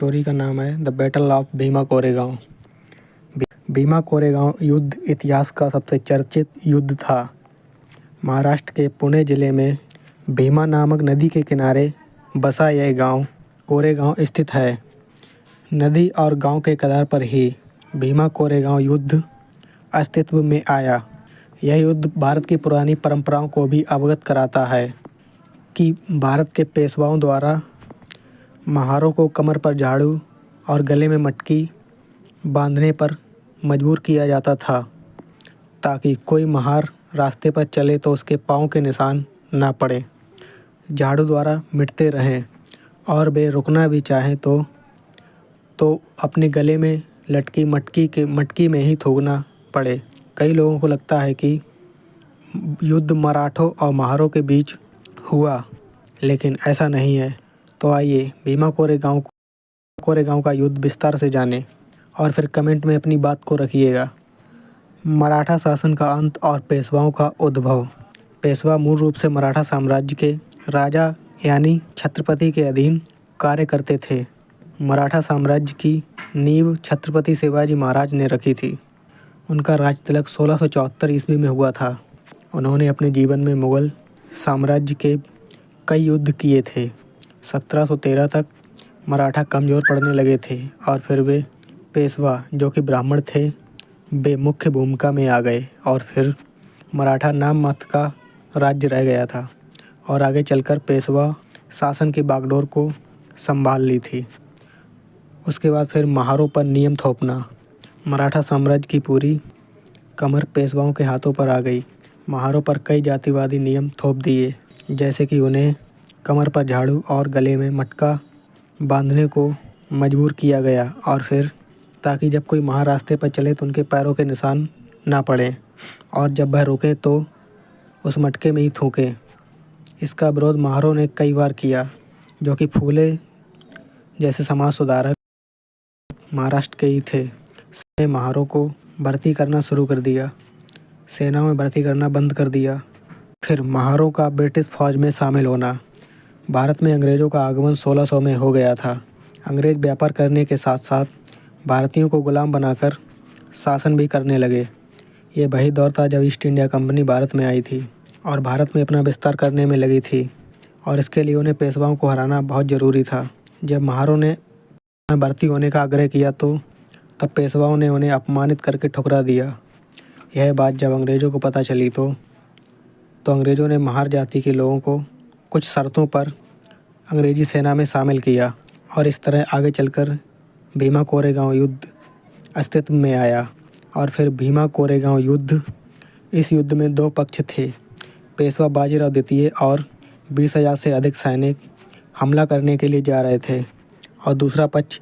Story का नाम है the battle of Bhima Koregaon. Bhima Koregaon युद्ध इतिहास का सबसे चर्चित युद्ध था। महाराष्ट्र के पुणे जिले में भीमा नामक नदी के किनारे बसा यह गांव कोरेगांव स्थित है। नदी और गांव के किनारे पर ही भीमा कोरेगांव युद्ध अस्तित्व में आया। यह युद्ध भारत की पुरानी परंपराओं को भी अवगत कराता है कि भारत के पेशवाओं द्वारा महारों को कमर पर झाड़ू और गले में मटकी बांधने पर मजबूर किया जाता था ताकि कोई महार रास्ते पर चले तो उसके पाँव के निशान ना पड़े, झाड़ू द्वारा मिटते रहें और वे रुकना भी चाहें तो अपने गले में लटकी मटकी में ही थूकना पड़े। कई लोगों को लगता है कि युद्ध मराठों और महारों के बीच हुआ, लेकिन ऐसा नहीं है। तो आइए भीमा कोरेगांव का युद्ध विस्तार से जानें और फिर कमेंट में अपनी बात को रखिएगा। मराठा शासन का अंत और पेशवाओं का उद्भव। पेशवा मूल रूप से मराठा साम्राज्य के राजा यानी छत्रपति के अधीन कार्य करते थे। मराठा साम्राज्य की नींव छत्रपति शिवाजी महाराज ने रखी थी। उनका राज तिलक 1674 ईस्वी में हुआ था। उन्होंने अपने जीवन में मुगल साम्राज्य के कई युद्ध किए थे। 1713 तक मराठा कमज़ोर पड़ने लगे थे और फिर वे पेशवा जो कि ब्राह्मण थे वे मुख्य भूमिका में आ गए और फिर मराठा नाम मात्र का राज्य रह गया था और आगे चलकर पेशवा शासन की बागडोर को संभाल ली थी। उसके बाद फिर महारों पर नियम थोपना। मराठा साम्राज्य की पूरी कमर पेशवाओं के हाथों पर आ गई। महारों पर कई जातिवादी नियम थोप दिए, जैसे कि उन्हें कमर पर झाड़ू और गले में मटका बांधने को मजबूर किया गया और फिर ताकि जब कोई महार रास्ते पर चले तो उनके पैरों के निशान ना पड़े और जब वह रुके तो उस मटके में ही थूके। इसका विरोध महारों ने कई बार किया, जो कि फूले जैसे समाज सुधारक महाराष्ट्र के ही थे। ने महारों को भर्ती करना शुरू कर दिया, सेना में भर्ती करना बंद कर दिया। फिर महारों का ब्रिटिश फौज में शामिल होना। भारत में अंग्रेज़ों का आगमन 1600 में हो गया था। अंग्रेज़ व्यापार करने के साथ साथ भारतीयों को गुलाम बनाकर शासन भी करने लगे। ये वही दौर था जब ईस्ट इंडिया कंपनी भारत में आई थी और भारत में अपना विस्तार करने में लगी थी और इसके लिए उन्हें पेशवाओं को हराना बहुत ज़रूरी था। जब महारों ने भर्ती होने का आग्रह किया तो तब पेशवाओं ने उन्हें अपमानित करके ठुकरा दिया। यह बात जब अंग्रेज़ों को पता चली तो अंग्रेज़ों ने महार जाति के लोगों को कुछ शर्तों पर अंग्रेज़ी सेना में शामिल किया और इस तरह आगे चलकर भीमा कोरेगांव युद्ध अस्तित्व में आया। और फिर भीमा कोरेगांव युद्ध, इस युद्ध में दो पक्ष थे। पेशवा बाजीराव द्वितीय और 20,000 से अधिक सैनिक हमला करने के लिए जा रहे थे और दूसरा पक्ष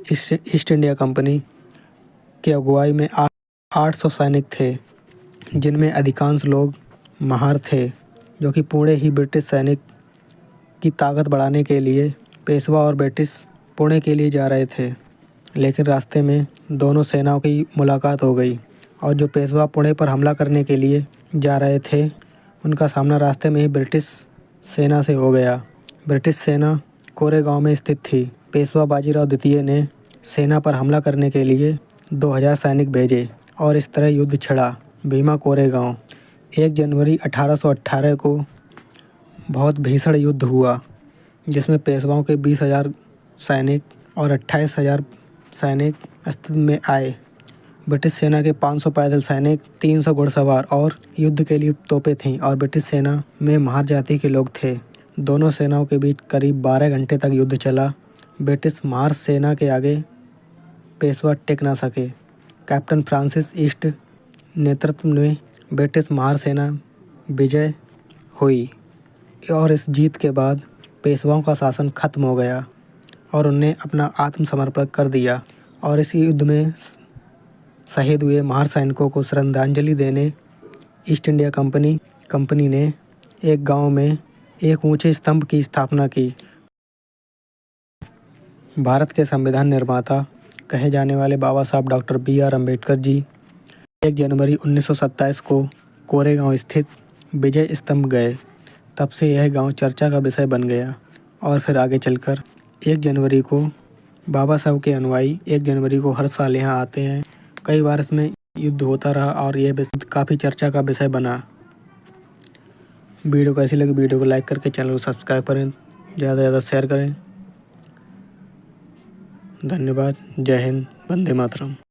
ईस्ट इंडिया कंपनी की अगुवाई में 800 सैनिक थे, जिनमें अधिकांश लोग महार थे, जो कि पुणे ही ब्रिटिश सैनिक की ताकत बढ़ाने के लिए पेशवा और ब्रिटिश पुणे के लिए जा रहे थे। लेकिन रास्ते में दोनों सेनाओं की मुलाकात हो गई और जो पेशवा पुणे पर हमला करने के लिए जा रहे थे उनका सामना रास्ते में ही ब्रिटिश सेना से हो गया। ब्रिटिश सेना कोरेगांव में स्थित थी। पेशवा बाजीराव द्वितीय ने सेना पर हमला करने के लिए 2000 सैनिक भेजे और इस तरह युद्ध छिड़ा। भीमा कोरेगांव 1 जनवरी 1818 को बहुत भीषण युद्ध हुआ, जिसमें पेशवाओं के 20,000 सैनिक और 28,000 सैनिक अस्तित्व में आए। ब्रिटिश सेना के 500 पैदल सैनिक, 300 घुड़सवार और युद्ध के लिए तोपें थीं और ब्रिटिश सेना में महार जाति के लोग थे। दोनों सेनाओं के बीच करीब 12 घंटे तक युद्ध चला। ब्रिटिश महार सेना के आगे पेशवा टिक ना सके। कैप्टन फ्रांसिस ईस्ट नेतृत्व में ब्रिटिश महार सेना विजय हुई और इस जीत के बाद पेशवाओं का शासन खत्म हो गया और उन्हें अपना आत्मसमर्पण कर दिया। और इस युद्ध में शहीद हुए महार सैनिकों को श्रद्धांजलि देने ईस्ट इंडिया कंपनी ने एक गांव में एक ऊंचे स्तंभ की स्थापना की। भारत के संविधान निर्माता कहे जाने वाले बाबा साहब डॉक्टर B.R. अम्बेडकर जी 1 जनवरी 1927 को कोरेगांव स्थित विजय स्तंभ गए। तब से यह गांव चर्चा का विषय बन गया और फिर आगे चलकर 1 जनवरी को बाबा साहब के अनुयायी 1 जनवरी को हर साल यहाँ आते हैं। कई बार इसमें युद्ध होता रहा और ये विषय काफ़ी चर्चा का विषय बना। वीडियो कैसी लगी? वीडियो को लाइक करके चैनल को सब्सक्राइब करें, ज़्यादा से ज़्यादा शेयर करें। धन्यवाद। जय हिंद। वंदे मातरम।